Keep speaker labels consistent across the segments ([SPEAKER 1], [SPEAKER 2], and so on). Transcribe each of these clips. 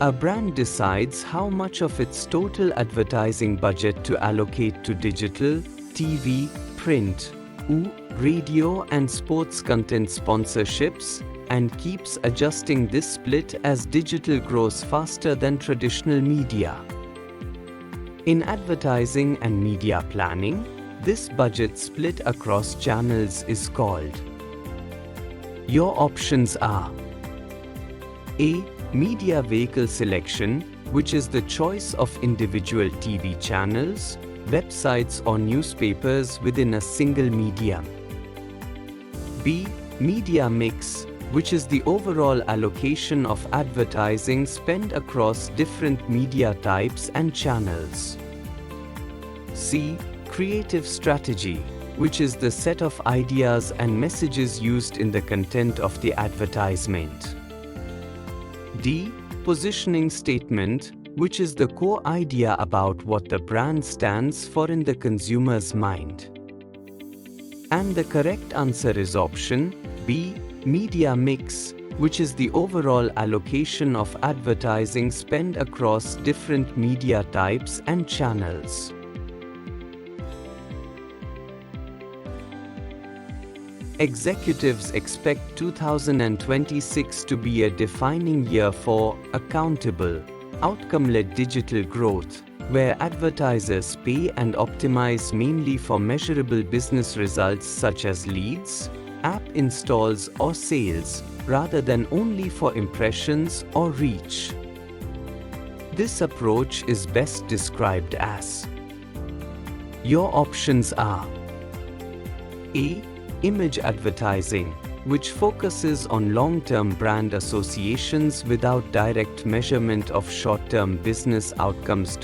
[SPEAKER 1] A brand decides how much of its total advertising budget to allocate to digital, TV, print, radio and sports content sponsorships, and keeps adjusting this split as digital grows faster than traditional media. In advertising and media planning, this budget split across channels is called. Your options are A. Media vehicle selection, which is the choice of individual TV channels, websites or newspapers within a single medium. B. Media mix, which is the overall allocation of advertising spent across different media types and channels. C. Creative strategy, which is the set of ideas and messages used in the content of the advertisement. D. Positioning statement, which is the core idea about what the brand stands for in the consumer's mind. And the correct answer is option B. Media mix, which is the overall allocation of advertising spent across different media types and channels. Executives expect 2026 to be a defining year for accountable, outcome-led digital growth, where advertisers pay and optimize mainly for measurable business results such as leads, app installs or sales, rather than only for impressions or reach. This approach is best described as. Your options are A. Image advertising, which focuses on long-term brand associations without direct measurement of short-term business outcomes.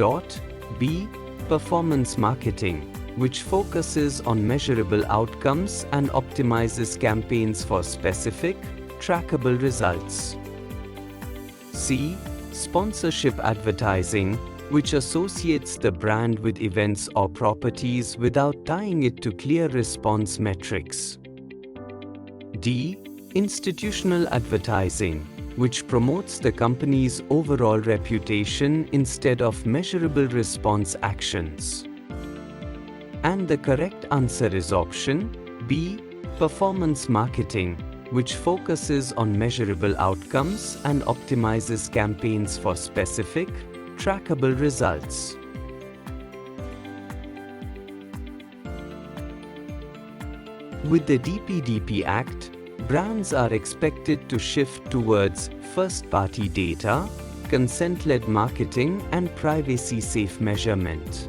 [SPEAKER 1] B. Performance marketing, which focuses on measurable outcomes and optimizes campaigns for specific, trackable results. C. Sponsorship advertising, which associates the brand with events or properties without tying it to clear response metrics. D. Institutional advertising, which promotes the company's overall reputation instead of measurable response actions. And the correct answer is option B. Performance marketing, which focuses on measurable outcomes and optimizes campaigns for specific, trackable results. With the DPDP Act, brands are expected to shift towards first-party data, consent-led marketing, and privacy-safe measurement.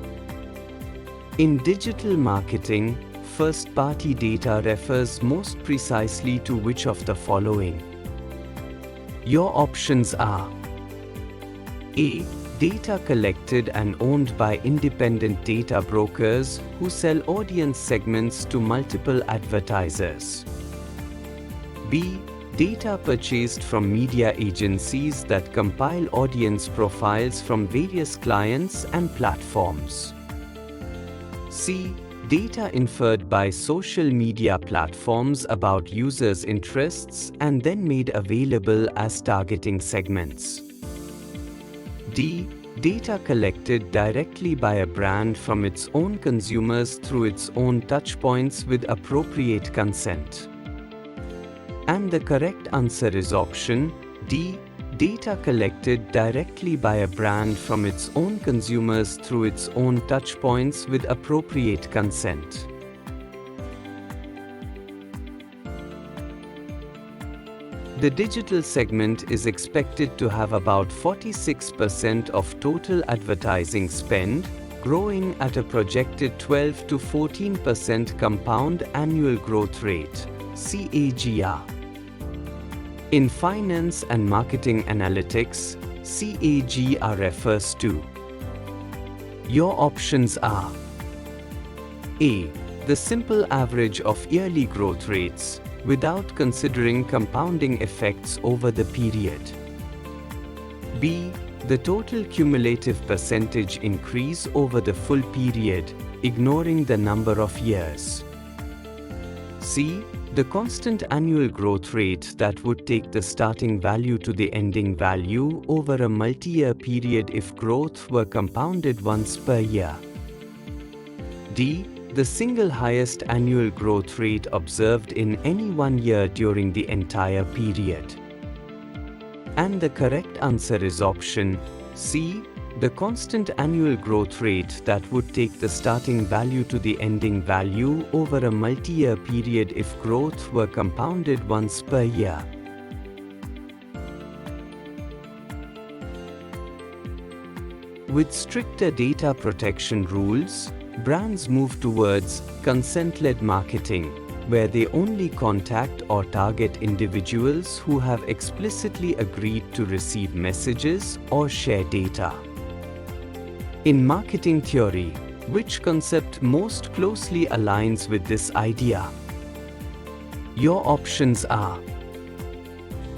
[SPEAKER 1] In digital marketing, first-party data refers most precisely to which of the following? Your options are A. Data collected and owned by independent data brokers who sell audience segments to multiple advertisers. B. Data purchased from media agencies that compile audience profiles from various clients and platforms. C. Data inferred by social media platforms about users' interests and then made available as targeting segments. D. Data collected directly by a brand from its own consumers through its own touchpoints with appropriate consent. And the correct answer is option D. Data collected directly by a brand from its own consumers through its own touchpoints with appropriate consent. The digital segment is expected to have about 46% of total advertising spend, growing at a projected 12 to 14% compound annual growth rate, CAGR. In finance and marketing analytics, CAGR refers to. Your options are A. The simple average of yearly growth rates, without considering compounding effects over the period. B. The total cumulative percentage increase over the full period, ignoring the number of years. C. the constant annual growth rate that would take the starting value to the ending value over a multi-year period if growth were compounded once per year. D. The single highest annual growth rate observed in any one year during the entire period. And the correct answer is option C. The constant annual growth rate that would take the starting value to the ending value over a multi-year period if growth were compounded once per year. With stricter data protection rules, brands move towards consent-led marketing, where they only contact or target individuals who have explicitly agreed to receive messages or share data. In marketing theory, which concept most closely aligns with this idea? Your options are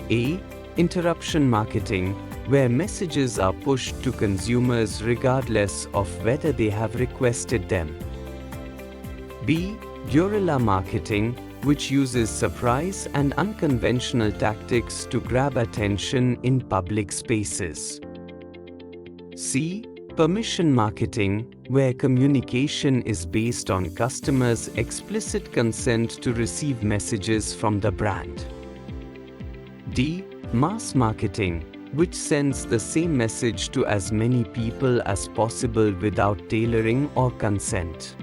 [SPEAKER 1] A. Interruption marketing, where messages are pushed to consumers regardless of whether they have requested them. B. Guerrilla marketing, which uses surprise and unconventional tactics to grab attention in public spaces. C. Permission marketing, where communication is based on customers' explicit consent to receive messages from the brand. D. Mass marketing, which sends the same message to as many people as possible without tailoring or consent.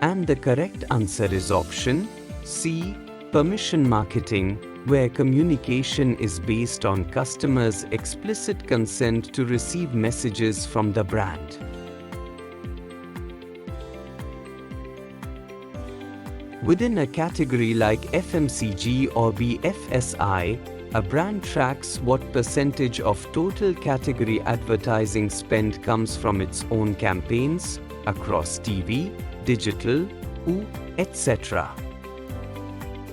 [SPEAKER 1] And the correct answer is option C. Permission marketing, where communication is based on customers' explicit consent to receive messages from the brand. Within a category like FMCG or BFSI, a brand tracks what percentage of total category advertising spend comes from its own campaigns across TV, digital, etc.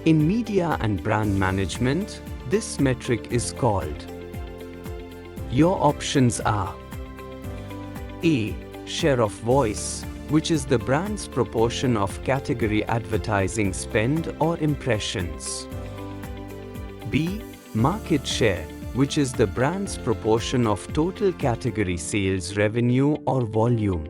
[SPEAKER 1] In media and brand management, this metric is called. Your options are A. Share of voice, which is the brand's proportion of category advertising spend or impressions. B. Market share, which is the brand's proportion of total category sales revenue or volume.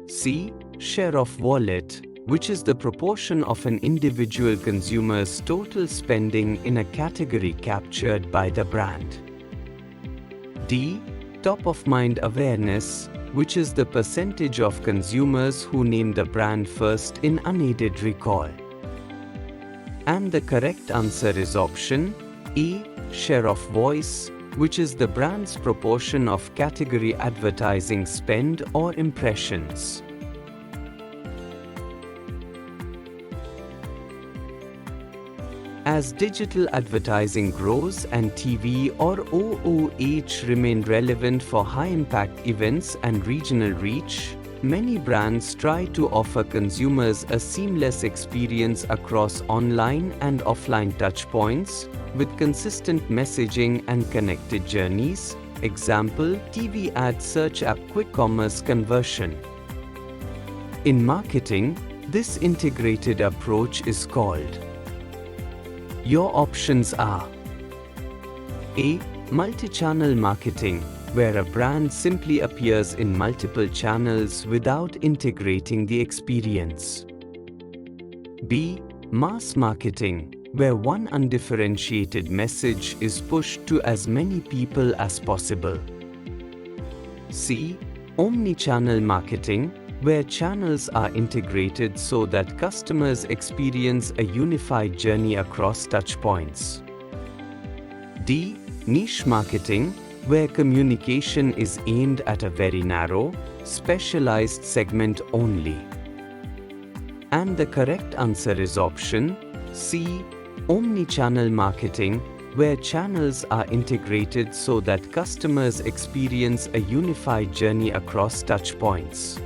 [SPEAKER 1] C. Share of wallet, which is the proportion of an individual consumer's total spending in a category captured by the brand. D. Top-of-mind awareness, which is the percentage of consumers who name the brand first in unaided recall. And the correct answer is option A. Share of voice, which is the brand's proportion of category advertising spend or impressions. As digital advertising grows and TV or OOH remain relevant for high-impact events and regional reach, many brands try to offer consumers a seamless experience across online and offline touchpoints, with consistent messaging and connected journeys. Example: TV ad search app quick commerce conversion. In marketing, this integrated approach is called. Your options are A. Multi-channel marketing, where a brand simply appears in multiple channels without integrating the experience. B. Mass marketing, where one undifferentiated message is pushed to as many people as possible. C. Omni-channel marketing, where channels are integrated so that customers experience a unified journey across touchpoints. D. Niche marketing, where communication is aimed at a very narrow, specialized segment only. And the correct answer is option C. Omni-channel marketing, where channels are integrated so that customers experience a unified journey across touchpoints.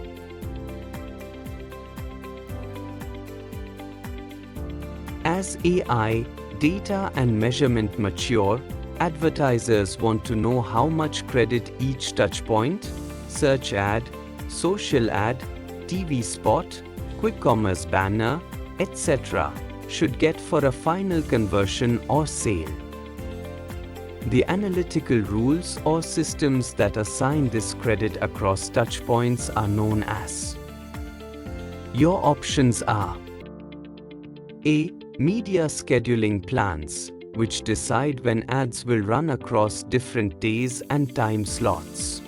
[SPEAKER 1] As AI, data and measurement mature, advertisers want to know how much credit each touchpoint, search ad, social ad, TV spot, quick commerce banner, etc., should get for a final conversion or sale. The analytical rules or systems that assign this credit across touchpoints are known as. Your options are: A. Media scheduling plans, which decide when ads will run across different days and time slots.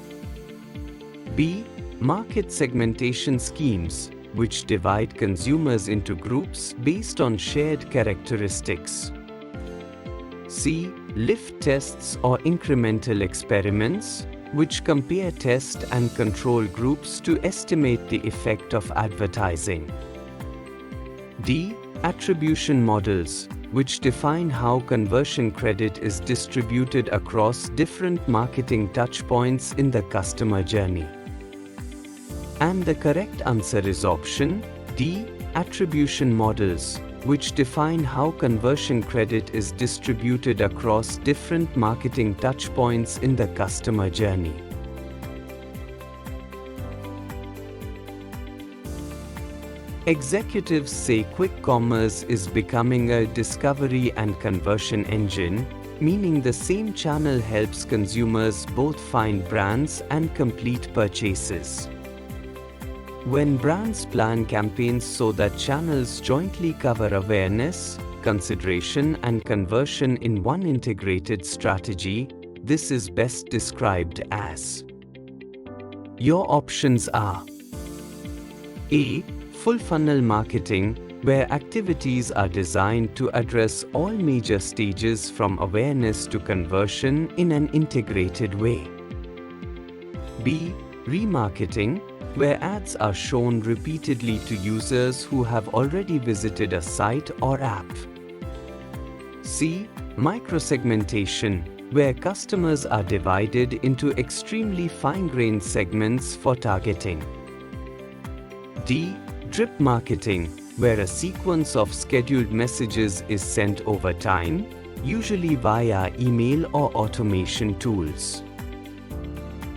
[SPEAKER 1] B. Market segmentation schemes, which divide consumers into groups based on shared characteristics. C. Lift tests or incremental experiments, which compare test and control groups to estimate the effect of advertising. D. Attribution models, which define how conversion credit is distributed across different marketing touchpoints in the customer journey. And the correct answer is option D. Attribution models, which define how conversion credit is distributed across different marketing touchpoints in the customer journey. Executives say quick commerce is becoming a discovery and conversion engine, meaning the same channel helps consumers both find brands and complete purchases. When brands plan campaigns so that channels jointly cover awareness, consideration, and conversion in one integrated strategy, this is best described as. Your options are: A. Full funnel marketing, where activities are designed to address all major stages from awareness to conversion in an integrated way. B. Remarketing, where ads are shown repeatedly to users who have already visited a site or app. C. Microsegmentation, where customers are divided into extremely fine-grained segments for targeting. D. Drip marketing, where a sequence of scheduled messages is sent over time, usually via email or automation tools.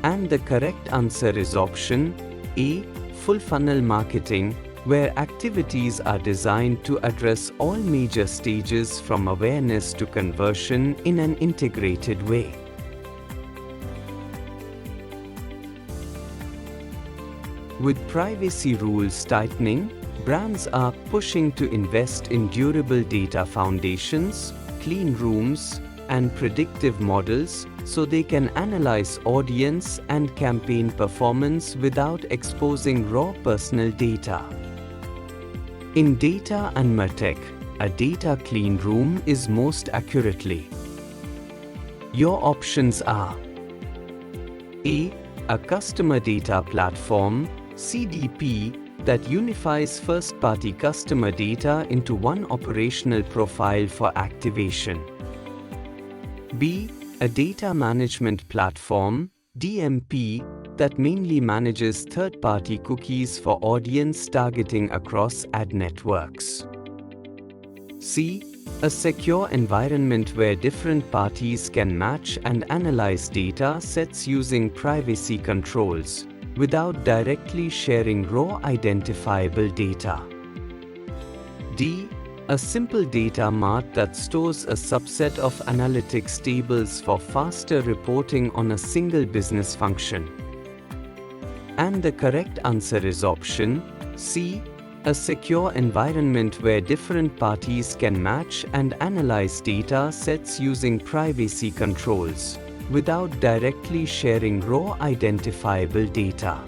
[SPEAKER 1] And the correct answer is option A. Full funnel marketing, where activities are designed to address all major stages from awareness to conversion in an integrated way. With privacy rules tightening, brands are pushing to invest in durable data foundations, clean rooms, and predictive models so they can analyze audience and campaign performance without exposing raw personal data. In data and MarTech, a data clean room is most accurately. Your options are: A. A customer data platform, CDP, that unifies first-party customer data into one operational profile for activation. B. A data management platform, DMP, that mainly manages third-party cookies for audience targeting across ad networks. C. A secure environment where different parties can match and analyze data sets using privacy controls, without directly sharing raw identifiable data. D. A simple data mart that stores a subset of analytics tables for faster reporting on a single business function. And the correct answer is option C. A secure environment where different parties can match and analyze data sets using privacy controls, without directly sharing raw identifiable data.